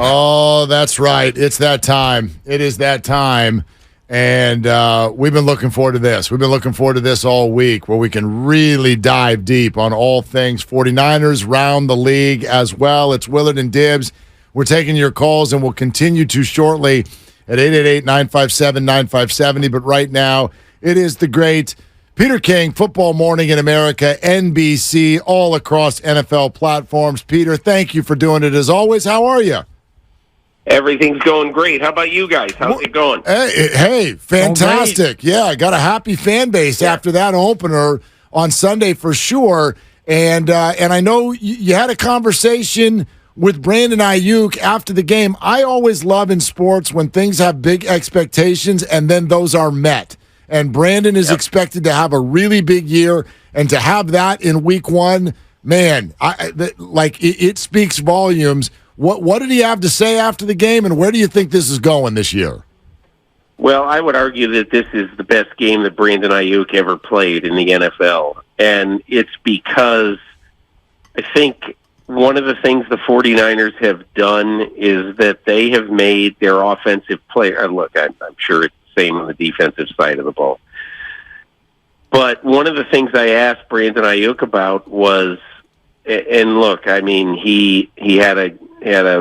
Oh, that's right. It's that time. It is that time. And we've been looking forward to this. We've been looking forward to this all week where we can really dive deep on all things 49ers, round the league as well. It's Willard and Dibs. We're taking your calls, and we'll continue to shortly at 888-957-9570. But right now, it is the great Peter King, Football Morning in America, NBC, all across NFL platforms. Peter, thank you for doing it as always. How are you? Everything's going great. How about you guys? How's it going? Hey, fantastic. Yeah, I got a happy fan base after that opener on Sunday for sure. And I know you had a conversation with Brandon Aiyuk after the game. I always love in sports when things have big expectations and then those are met. And Brandon is expected to have a really big year, and to have that in week one, man, it speaks volumes. What did he have to say after the game, and where do you think this is going this year? Well, I would argue that this is the best game that Brandon Aiyuk ever played in the NFL. And it's because I think one of the things the 49ers have done is that they have made their offensive player. Look, I'm sure it's the same on the defensive side of the ball. But one of the things I asked Brandon Aiyuk about was, and look, I mean, he had a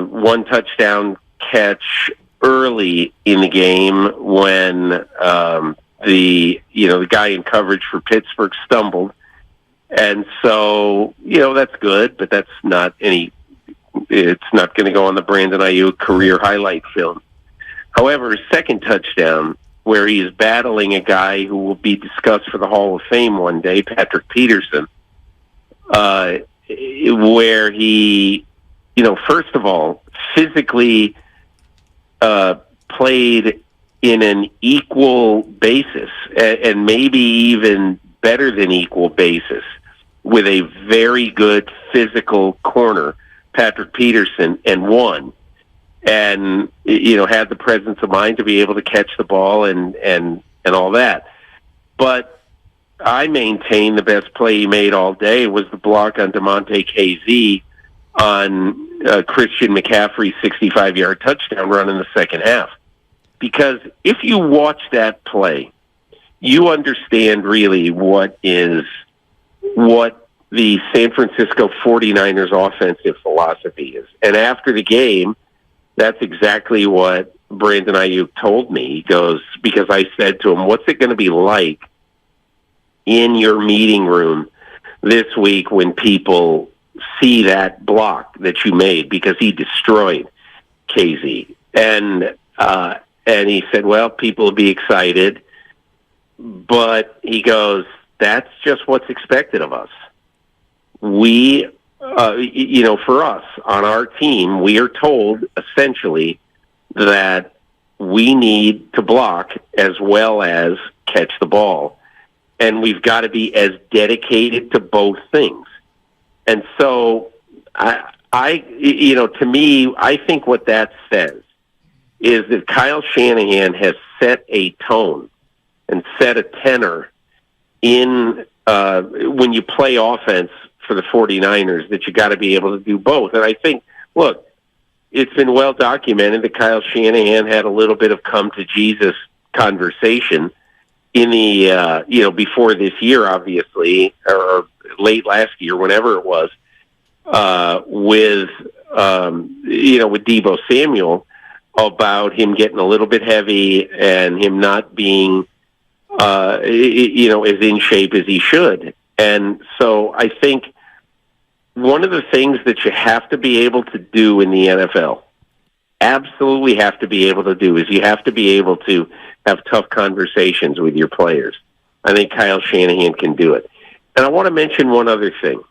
one touchdown catch early in the game when the guy in coverage for Pittsburgh stumbled, and so that's good, but that's not it's not going to go on the Brandon Aiyuk career highlight film. However, his second touchdown, where he is battling a guy who will be discussed for the Hall of Fame one day, Patrick Peterson, where he, first of all, physically played in an equal basis, and maybe even better than equal basis, with a very good physical corner, Patrick Peterson, and won. And, had the presence of mind to be able to catch the ball and all that. But I maintain the best play he made all day was the block on DeMonte KZ on Christian McCaffrey's 65-yard touchdown run in the second half. Because if you watch that play, you understand really what the San Francisco 49ers offensive philosophy is. And after the game, that's exactly what Brandon Aiyuk told me. He goes, because I said to him, what's it going to be like in your meeting room this week when people see that block that you made, because he destroyed KZ. And he said, well, people will be excited, but he goes, that's just what's expected of us. We, for us on our team, we are told essentially that we need to block as well as catch the ball. And we've got to be as dedicated to both things. And so to me, I think what that says is that Kyle Shanahan has set a tone and set a tenor in when you play offense for the 49ers, that you got to be able to do both. And I think, look, it's been well documented that Kyle Shanahan had a little bit of come to Jesus conversation in the before this year, obviously, or late last year, whenever it was, with Deebo Samuel, about him getting a little bit heavy and him not being as in shape as he should. And so I think one of the things that you have to be able to do in the NFL, absolutely have to be able to do, is you have to be able to have tough conversations with your players. I think Kyle Shanahan can do it. And I want to mention one other thing.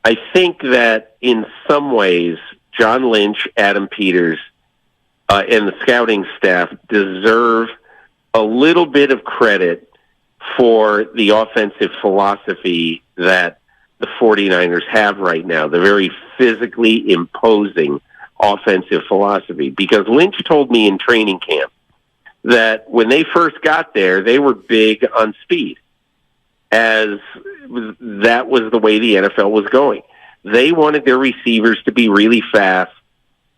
I think that in some ways, John Lynch, Adam Peters, and the scouting staff deserve a little bit of credit for the offensive philosophy that the 49ers have right now, the very physically imposing offensive philosophy. Because Lynch told me in training camp that when they first got there, they were big on speed, as that was the way the NFL was going. They wanted their receivers to be really fast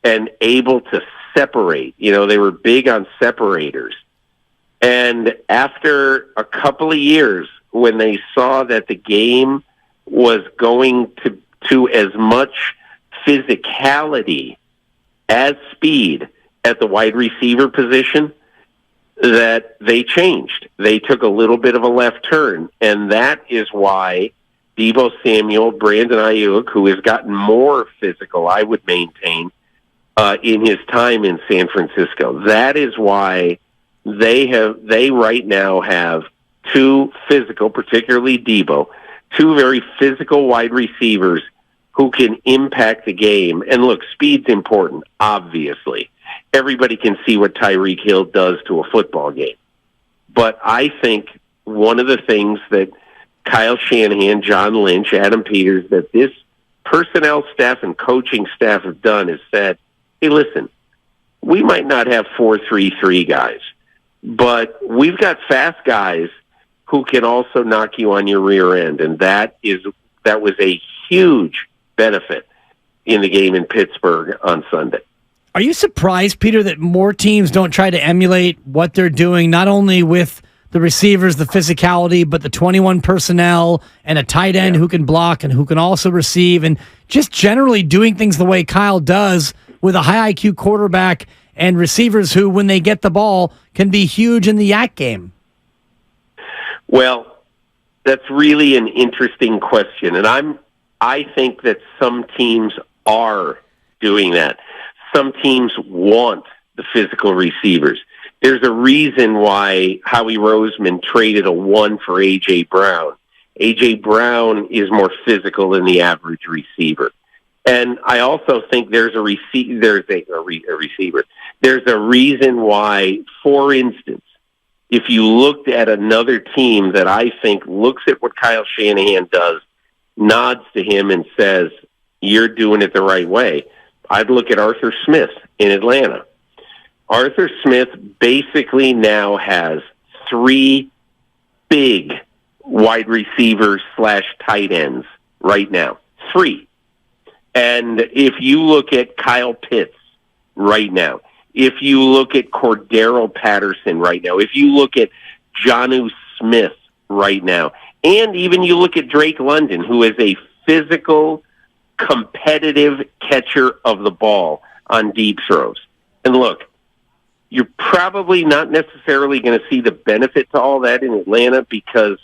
and able to separate. They were big on separators. And after a couple of years, when they saw that the game was going to as much physicality as speed at the wide receiver position, that they changed. They took a little bit of a left turn, and that is why Deebo Samuel, Brandon Aiyuk, who has gotten more physical, I would maintain, in his time in San Francisco. That is why they right now have two physical, particularly Deebo, two very physical wide receivers who can impact the game. And look, speed's important, obviously. Everybody can see what Tyreek Hill does to a football game. But I think one of the things that Kyle Shanahan, John Lynch, Adam Peters, that this personnel staff and coaching staff have done is said, hey, listen, we might not have 4-3-3 guys, but we've got fast guys who can also knock you on your rear end. And that was a huge benefit in the game in Pittsburgh on Sunday. Are you surprised, Peter, that more teams don't try to emulate what they're doing, not only with the receivers, the physicality, but the 21 personnel and a tight end who can block and who can also receive, and just generally doing things the way Kyle does with a high IQ quarterback and receivers who, when they get the ball, can be huge in the yak game? Well, that's really an interesting question, and I think that some teams are doing that. Some teams want the physical receivers. There's a reason why Howie Roseman traded a 1 for A.J. Brown. A.J. Brown is more physical than the average receiver. And I also think there's a receiver. There's a reason why, for instance, if you looked at another team that I think looks at what Kyle Shanahan does, nods to him and says, you're doing it the right way, I'd look at Arthur Smith in Atlanta. Arthur Smith basically now has 3 big wide receivers / tight ends right now. 3. And if you look at Kyle Pitts right now, if you look at Cordero Patterson right now, if you look at Jonnu Smith right now, and even you look at Drake London, who is a physical, competitive catcher of the ball on deep throws. And look, you're probably not necessarily going to see the benefit to all that in Atlanta because,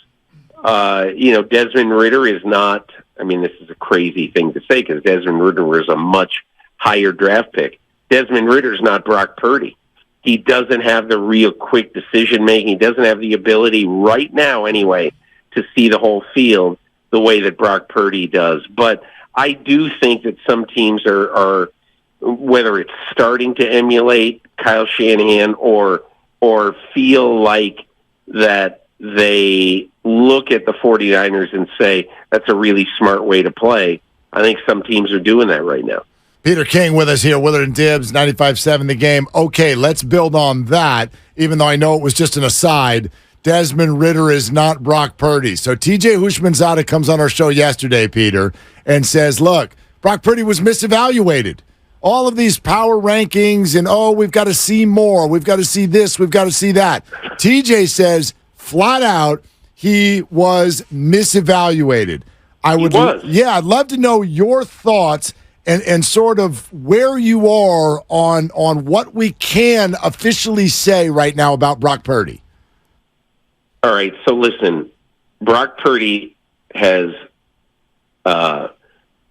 Desmond Ridder is not, this is a crazy thing to say because Desmond Ridder was a much higher draft pick. Desmond Ridder's not Brock Purdy. He doesn't have the real quick decision-making. He doesn't have the ability right now, anyway, to see the whole field the way that Brock Purdy does. But I do think that some teams are whether it's starting to emulate Kyle Shanahan or feel like that they look at the 49ers and say, that's a really smart way to play. I think some teams are doing that right now. Peter King with us here, Willard and Dibs, 95.7 The Game. Okay, let's build on that, even though I know it was just an aside. Desmond Ridder is not Brock Purdy. So TJ Hushmanzada comes on our show yesterday, Peter, and says, look, Brock Purdy was misevaluated. All of these power rankings and, we've got to see more. We've got to see this. We've got to see that. TJ says flat out he was misevaluated. I'd love to know your thoughts and sort of where you are on what we can officially say right now about Brock Purdy. All right, so listen, Brock Purdy has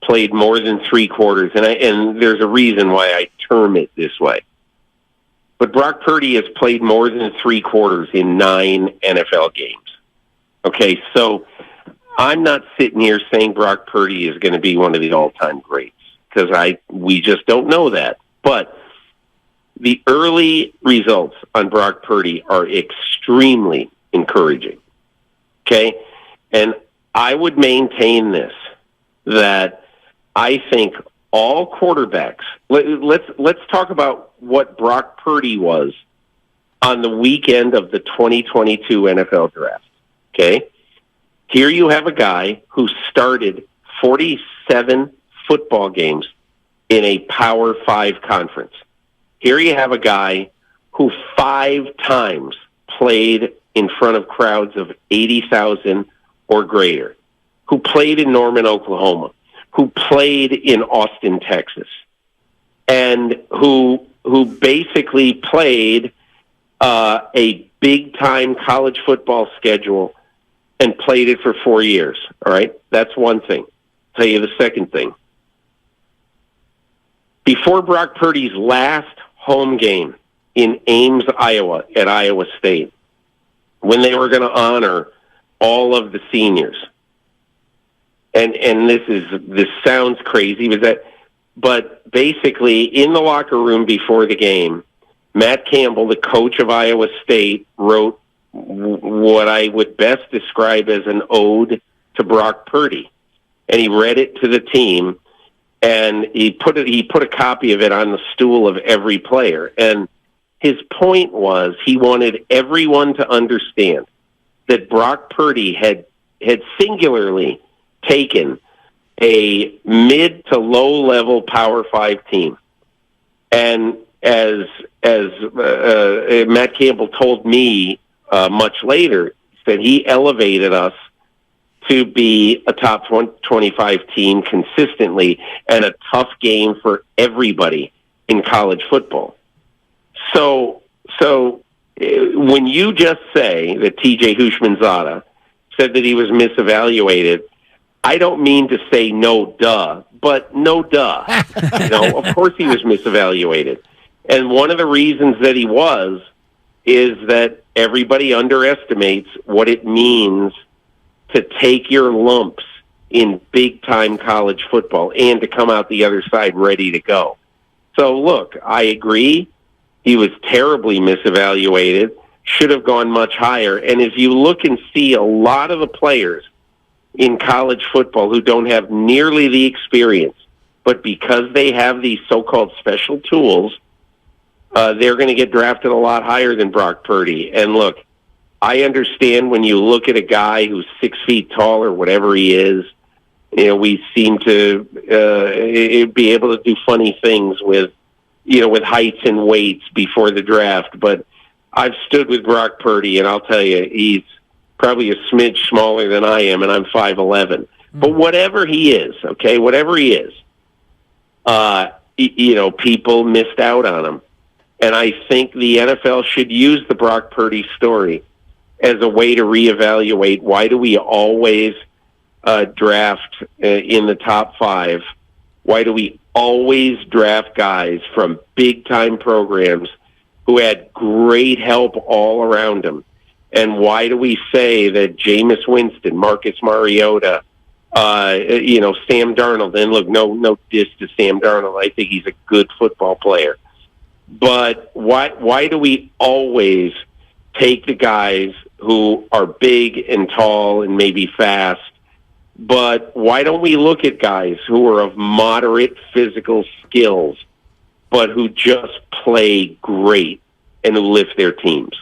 played more than 3 quarters, and there's a reason why I term it this way. But Brock Purdy has played more than 3 quarters in 9 NFL games. Okay, so I'm not sitting here saying Brock Purdy is going to be one of the all-time greats because we just don't know that. But the early results on Brock Purdy are extremely encouraging. Okay? And I would maintain this, that I think all quarterbacks, let's talk about what Brock Purdy was on the weekend of the 2022 NFL Draft. Okay? Here you have a guy who started 47 football games in a Power 5 conference. Here you have a guy who 5 times played in front of crowds of 80,000 or greater, who played in Norman, Oklahoma, who played in Austin, Texas, and who basically played a big-time college football schedule and played it for 4 years, all right? That's one thing. I'll tell you the second thing. Before Brock Purdy's last home game in Ames, Iowa, at Iowa State, when they were going to honor all of the seniors, and this sounds crazy, but basically in the locker room before the game, Matt Campbell, the coach of Iowa State, wrote what I would best describe as an ode to Brock Purdy, and he read it to the team, and he put a copy of it on the stool of every player. And his point was he wanted everyone to understand that Brock Purdy had singularly taken a mid to low level Power 5 team, and as Matt Campbell told me much later, said he elevated us to be a top 25 team consistently and a tough game for everybody in college football. So when you just say that T.J. Houshmandzadeh said that he was misevaluated, I don't mean to say no duh, but no duh. Of course he was misevaluated. And one of the reasons that he was is that everybody underestimates what it means to take your lumps in big-time college football and to come out the other side ready to go. So, look, I agree. He was terribly misevaluated, should have gone much higher. And if you look and see a lot of the players in college football who don't have nearly the experience, but because they have these so-called special tools, they're going to get drafted a lot higher than Brock Purdy. And look, I understand when you look at a guy who's 6 feet tall or whatever he is, we seem to be able to do funny things with heights and weights before the draft. But I've stood with Brock Purdy, and I'll tell you, he's probably a smidge smaller than I am, and I'm 5'11". But whatever he is, okay, whatever he is, people missed out on him. And I think the NFL should use the Brock Purdy story as a way to reevaluate why do we always draft in the top 5? Why do we always draft guys from big-time programs who had great help all around them? And why do we say that Jameis Winston, Marcus Mariota, Sam Darnold, and look, no diss to Sam Darnold, I think he's a good football player. But why do we always take the guys who are big and tall and maybe fast, but why don't we look at guys who are of moderate physical skills, but who just play great and who lift their teams?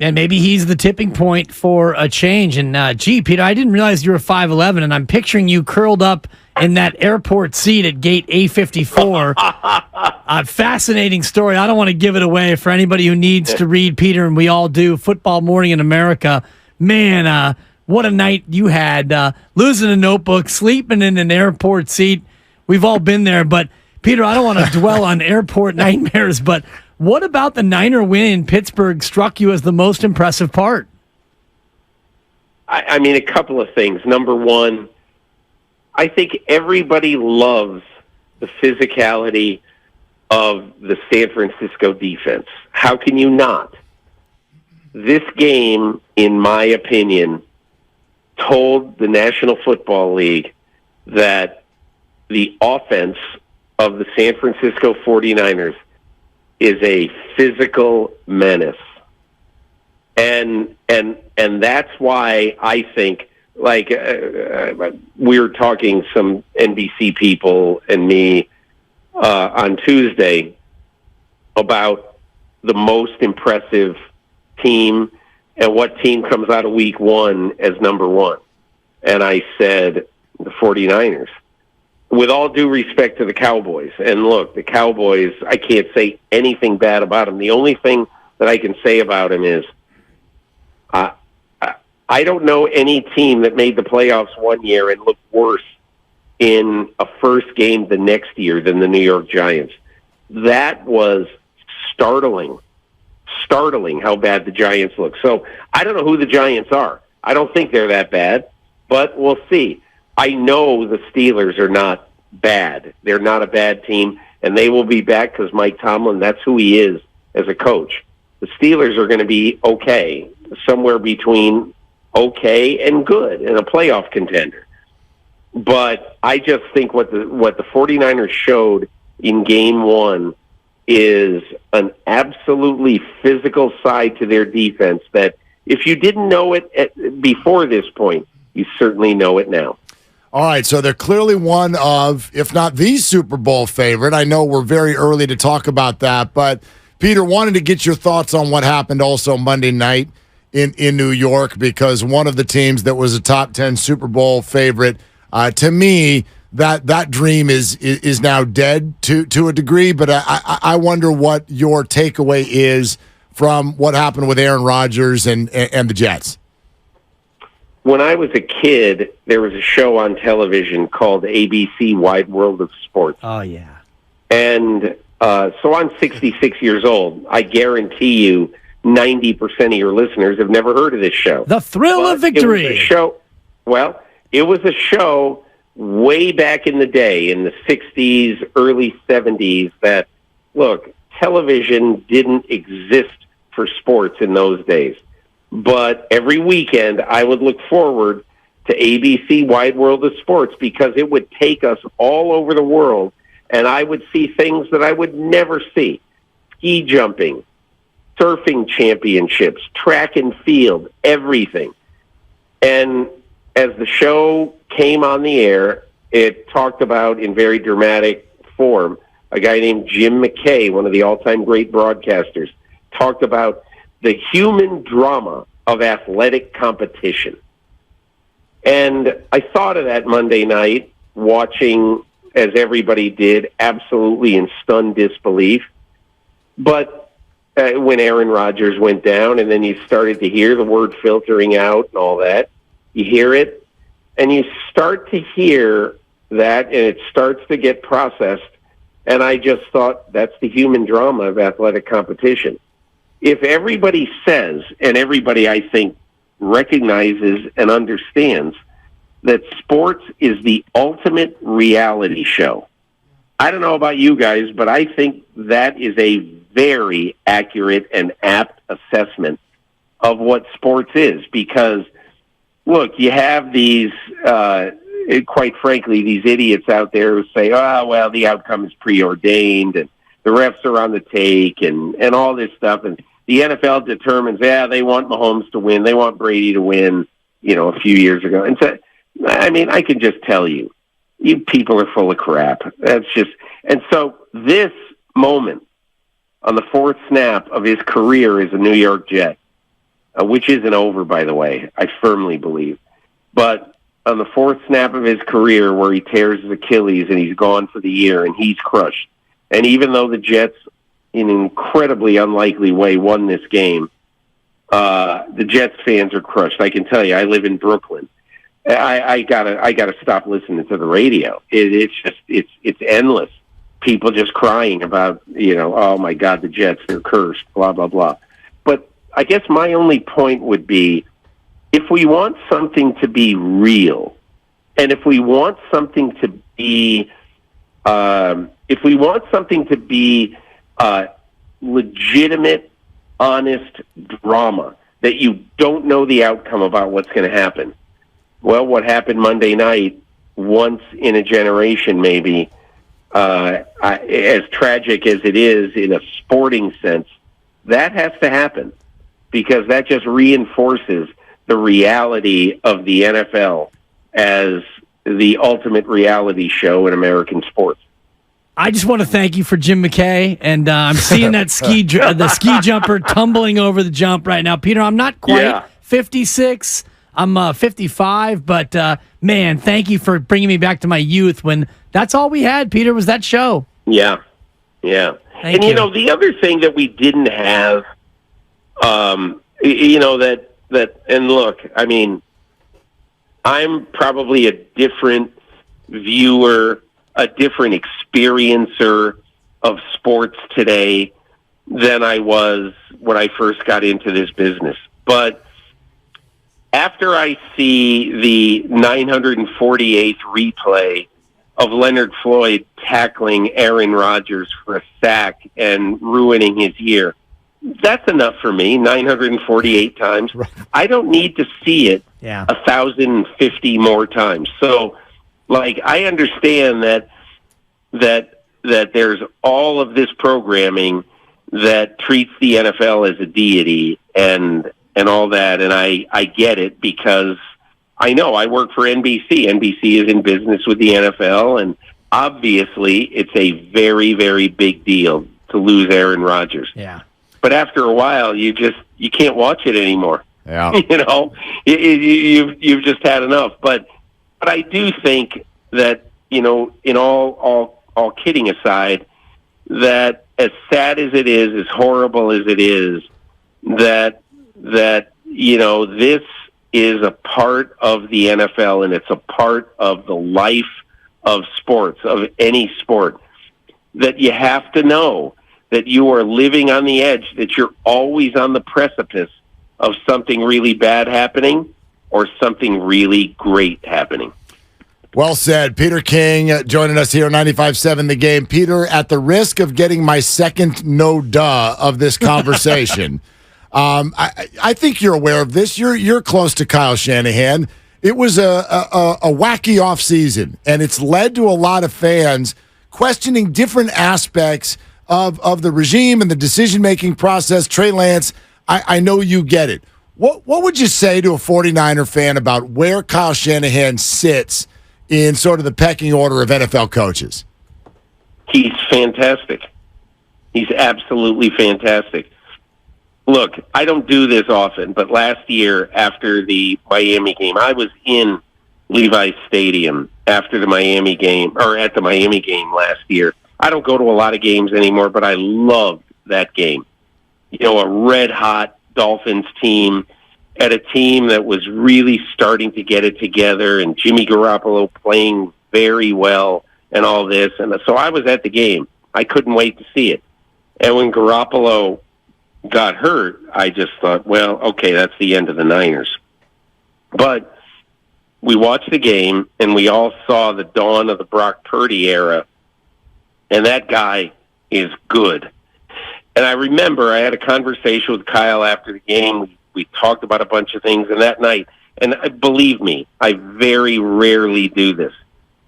And maybe he's the tipping point for a change. And, Peter, I didn't realize you were 5'11", and I'm picturing you curled up in that airport seat at gate A54. A fascinating story. I don't want to give it away for anybody who needs to read, Peter, and we all do. Football Morning in America. Man, what a night you had. Losing a notebook, sleeping in an airport seat. We've all been there. But, Peter, I don't want to dwell on airport nightmares, but what about the Niner win in Pittsburgh struck you as the most impressive part? I mean, a couple of things. Number one, I think everybody loves the physicality of the San Francisco defense. How can you not? This game, in my opinion, told the National Football League that the offense of the San Francisco 49ers is a physical menace. And that's why I think, we were talking, some NBC people and me on Tuesday, about the most impressive team and what team comes out of week 1 as number 1. And I said the 49ers. with all due respect to the Cowboys, and look, the Cowboys, I can't say anything bad about them. The only thing that I can say about them is I don't know any team that made the playoffs one year and looked worse in a first game the next year than the New York Giants. That was startling how bad the Giants look. So I don't know who the Giants are. I don't think they're that bad, but we'll see. I know the Steelers are not bad. They're not a bad team, and they will be back because Mike Tomlin, that's who he is as a coach. The Steelers are going to be okay, somewhere between okay and good, and a playoff contender. But I just think what the 49ers showed in Game 1 is an absolutely physical side to their defense that if you didn't know it before this point, you certainly know it now. All right, so they're clearly one of, if not the Super Bowl favorite. I know we're very early to talk about that, but Peter, wanted to get your thoughts on what happened also Monday night in New York, because one of the teams that was a top 10 Super Bowl favorite, to me, that dream is now dead to a degree, but I wonder what your takeaway is from what happened with Aaron Rodgers and the Jets. When I was a kid, there was a show on television called ABC Wide World of Sports. Oh, yeah. And so I'm 66 years old. I guarantee you 90% of your listeners have never heard of this show. The Thrill of Victory. It was a show way back in the day, in the 60s, early 70s, that, look, television didn't exist for sports in those days. But every weekend, I would look forward to ABC Wide World of Sports because it would take us all over the world, and I would see things that I would never see. Ski jumping, surfing championships, track and field, everything. And as the show came on the air, it talked about, in very dramatic form, a guy named Jim McKay, one of the all-time great broadcasters, talked about the human drama of athletic competition. And I thought of that Monday night, watching, as everybody did, absolutely in stunned disbelief. But when Aaron Rodgers went down, and then you started to hear the word filtering out and all that, you hear it, and you start to hear that, and it starts to get processed. And I just thought, that's the human drama of athletic competition. If everybody says, and everybody I think recognizes and understands, that sports is the ultimate reality show. I don't know about you guys, but I think that is a very accurate and apt assessment of what sports is. Because, look, you have these, quite frankly, these idiots out there who say, oh, well, the outcome is preordained, and the refs are on the take, and all this stuff. And the NFL determines, they want Mahomes to win. They want Brady to win, a few years ago. And so, I mean, I can just tell you, you people are full of crap. That's just, and so this moment on the fourth snap of his career as a New York Jet, which isn't over, by the way, I firmly believe, but on the fourth snap of his career where he tears his Achilles and he's gone for the year and he's crushed. And even though the Jets, in an incredibly unlikely way, won this game, the Jets fans are crushed. I can tell you, I live in Brooklyn. I gotta stop listening to the radio. It's endless. People just crying about, oh my God, the Jets, they're cursed, blah, blah, blah. But I guess my only point would be, if we want something to be real, and if we want something to be, legitimate, honest drama, that you don't know the outcome about what's going to happen. Well, what happened Monday night, once in a generation maybe, as tragic as it is in a sporting sense, that has to happen, because that just reinforces the reality of the NFL as the ultimate reality show in American sports. I just want to thank you for Jim McKay, and I'm seeing that the ski jumper tumbling over the jump right now. Peter, I'm not quite 56, I'm 55, but man, thank you for bringing me back to my youth when that's all we had, Peter, was that show. Yeah. Thank And, the other thing that we didn't have, and look, I mean, I'm probably a different viewer, a different experiencer of sports today than I was when I first got into this business. But after I see the 948th replay of Leonard Floyd tackling Aaron Rodgers for a sack and ruining his year, that's enough for me, 948 times. Right. I don't need to see it 1,050 more times. So, I understand that there's all of this programming that treats the NFL as a deity and all that, and I get it because I know I work for NBC. NBC is in business with the NFL, and obviously it's a very, very big deal to lose Aaron Rodgers. Yeah. But after a while, you can't watch it anymore. Yeah. You've just had enough. But I do think that, in all kidding aside, that as sad as it is, as horrible as it is, that this is a part of the NFL and it's a part of the life of sports, of any sport, that you have to know that you are living on the edge, that you're always on the precipice of something really bad happening or something really great happening. Well said. Peter King joining us here on 95.7 The Game. Peter, at the risk of getting my second no-duh of this conversation, I think you're aware of this. You're close to Kyle Shanahan. It was a wacky offseason, and it's led to a lot of fans questioning different aspects of the regime and the decision-making process. Trey Lance, I know you get it. What would you say to a 49er fan about where Kyle Shanahan sits in sort of the pecking order of NFL coaches? He's fantastic. He's absolutely fantastic. Look, I don't do this often, but last year after the Miami game, I was in Levi's Stadium after the Miami game, or at the Miami game last year. I don't go to a lot of games anymore, but I loved that game. A red-hot Dolphins team at a team that was really starting to get it together, and Jimmy Garoppolo playing very well and all this. And so I was at the game. I couldn't wait to see it. And when Garoppolo got hurt, I just thought, well, okay, that's the end of the Niners. But we watched the game, and we all saw the dawn of the Brock Purdy era, and that guy is good. And I remember I had a conversation with Kyle after the game. We talked about a bunch of things, and that night, and believe me, I very rarely do this,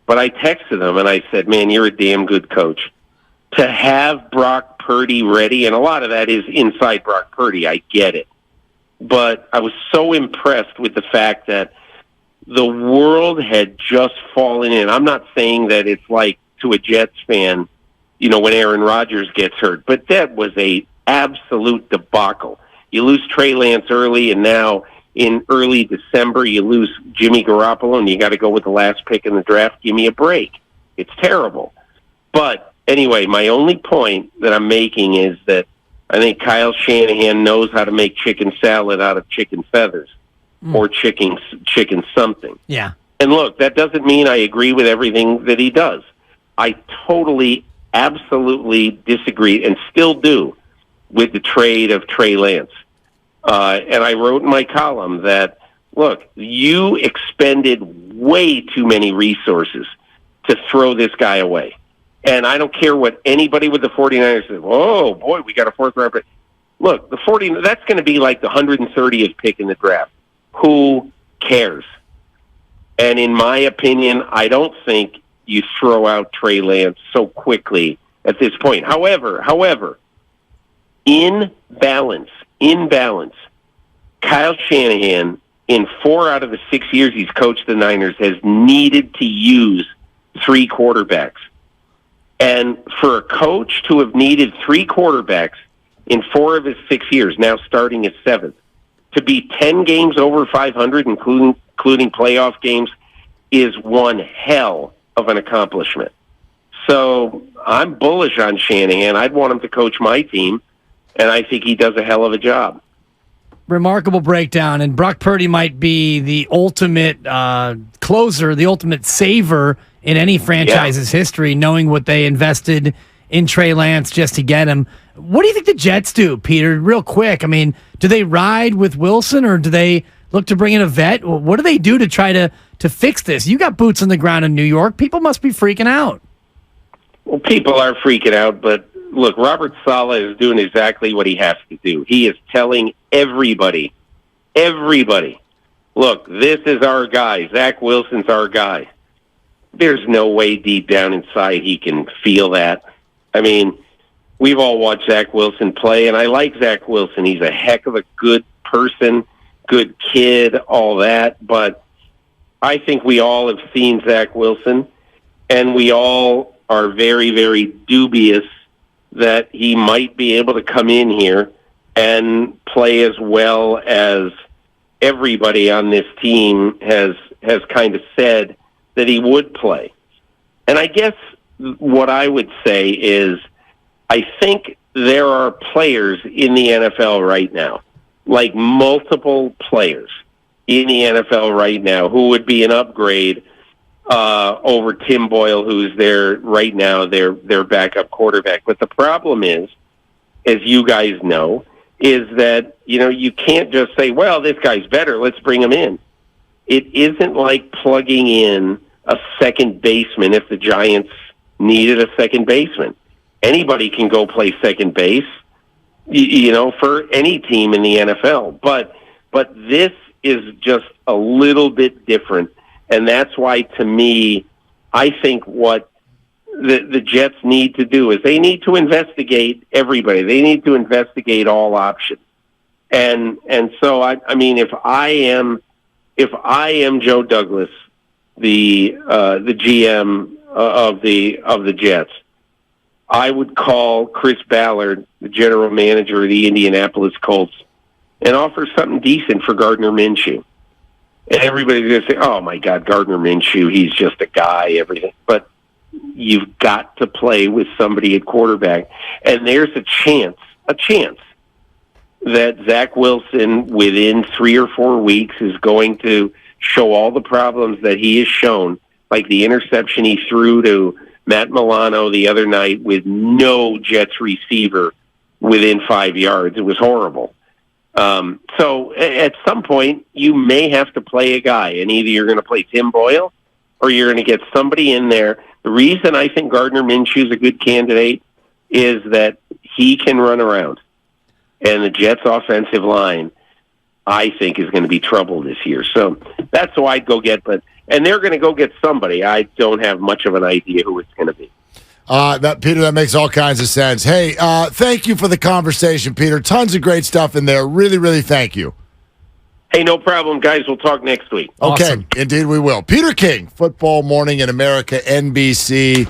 but I texted him, and I said, man, you're a damn good coach. To have Brock Purdy ready, and a lot of that is inside Brock Purdy, I get it. But I was so impressed with the fact that the world had just fallen in. I'm not saying that it's like to a Jets fan, when Aaron Rodgers gets hurt, but that was a absolute debacle. You lose Trey Lance early, and now in early December you lose Jimmy Garoppolo, and you got to go with the last pick in the draft. Give me a break. It's terrible. But anyway, my only point that I'm making is that I think Kyle Shanahan knows how to make chicken salad out of chicken feathers or chicken something. Yeah. And look, that doesn't mean I agree with everything that he does. I totally, absolutely disagree and still do with the trade of Trey Lance. And I wrote in my column that, look, you expended way too many resources to throw this guy away. And I don't care what anybody with the 49ers says, oh, boy, we got a fourth round pick. Look, that's going to be like the 130th pick in the draft. Who cares? And in my opinion, I don't think you throw out Trey Lance so quickly at this point. However, in balance, Kyle Shanahan, in 4 out of the 6 years he's coached the Niners, has needed to use 3 quarterbacks. And for a coach to have needed 3 quarterbacks in 4 of his 6 years, now starting his 7th, to be 10 games over 500, including playoff games, is one hell of an accomplishment. So I'm bullish on Shanahan. I'd want him to coach my team, and I think he does a hell of a job. Remarkable breakdown, and Brock Purdy might be the ultimate closer, the ultimate saver in any franchise's history, knowing what they invested in Trey Lance just to get him. What do you think the Jets do, Peter? Real quick, I mean, do they ride with Wilson, or do they look to bring in a vet? What do they do to try to fix this? You got boots on the ground in New York. People must be freaking out. Well, people are freaking out, but look, Robert Saleh is doing exactly what he has to do. He is telling everybody, look, this is our guy. Zach Wilson's our guy. There's no way deep down inside he can feel that. I mean, we've all watched Zach Wilson play, and I like Zach Wilson. He's a heck of a good person, good kid, all that. But I think we all have seen Zach Wilson, and we all are very, very dubious that he might be able to come in here and play as well as everybody on this team has kind of said that he would play. And I guess what I would say is I think there are players in the NFL right now, like multiple players in the NFL right now, who would be an upgrade over Tim Boyle, who's there right now, their backup quarterback. But the problem is, as you guys know, is that, you can't just say, well, this guy's better, let's bring him in. It isn't like plugging in a second baseman if the Giants needed a second baseman. Anybody can go play second base, for any team in the NFL. But this is just a little bit different. And that's why, to me, I think what the Jets need to do is they need to investigate everybody. They need to investigate all options. And so I mean, if I am Joe Douglas, the GM of the Jets, I would call Chris Ballard, the general manager of the Indianapolis Colts, and offer something decent for Gardner Minshew. And everybody's going to say, oh, my God, Gardner Minshew, he's just a guy, everything. But you've got to play with somebody at quarterback. And there's a chance that Zach Wilson, within 3 or 4 weeks, is going to show all the problems that he has shown, like the interception he threw to Matt Milano the other night with no Jets receiver within 5 yards. It was horrible. So at some point, you may have to play a guy, and either you're going to play Tim Boyle or you're going to get somebody in there. The reason I think Gardner Minshew is a good candidate is that he can run around, and the Jets' offensive line, I think, is going to be trouble this year. So that's who I'd go get, and they're going to go get somebody. I don't have much of an idea who it's going to be. Peter, that makes all kinds of sense. Hey, thank you for the conversation, Peter. Tons of great stuff in there. Really, really thank you. Hey, no problem, guys. We'll talk next week. Okay, Awesome. Indeed we will. Peter King, Football Morning in America, NBC.